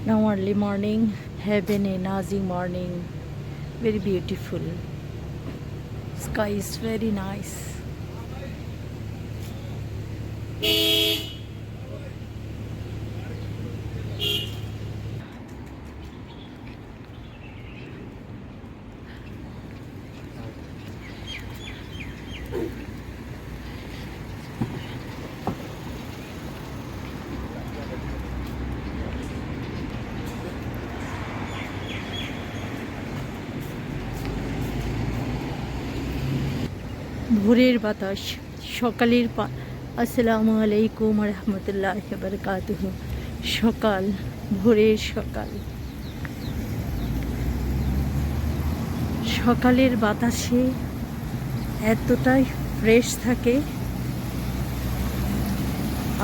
Now early morning, heaven a nazi morning, very beautiful. Sky is very nice. ভোরের বাতাস, সকালের আসসালামু আলাইকুম রহমতুল্লাহি ওয়া বারাকাতুহু। সকাল, ভোরের সকাল, সকালের বাতাসে এতটাই ফ্রেশ থাকে।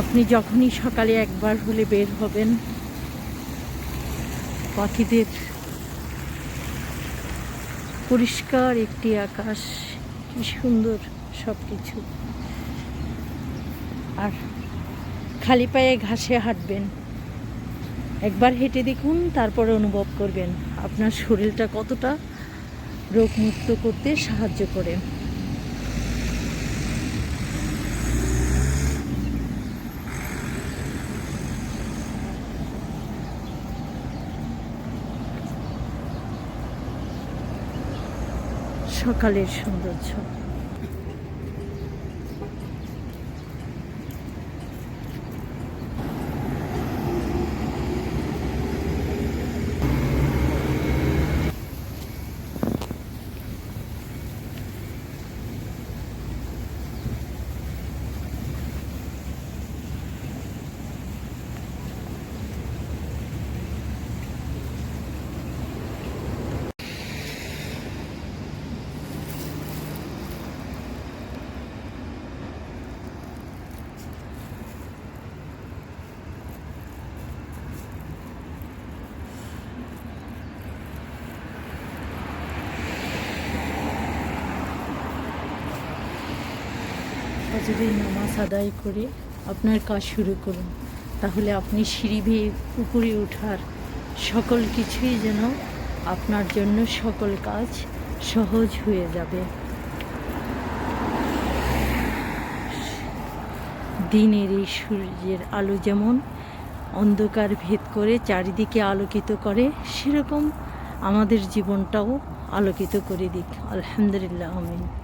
আপনি যখনই সকালে একবার হলে বের হবেন, পাখিদের পরিষ্কার একটি আকাশ, কি সুন্দর সব কিছু। আর খালি পায়ে ঘাসে হাঁটবেন, একবার হেঁটে দেখুন, তারপরে অনুভব করবেন আপনার শরীরটা কতটা রোগমুক্ত করতে সাহায্য করে। সকালের সৌন্দর্য। ফজরের নামাজ আদায় করে আপনার কাজ শুরু করুন, তাহলে আপনি সিঁড়ি বেয়ে উপরে ওঠার সকল কিছুই যেন আপনার জন্য সকল কাজ সহজ হয়ে যাবে। দিনের এই সূর্যের আলো যেমন অন্ধকার ভেদ করে চারিদিকে আলোকিত করে, সেরকম আমাদের জীবনটাও আলোকিত করে দিক। আলহামদুলিল্লাহ, আমিন।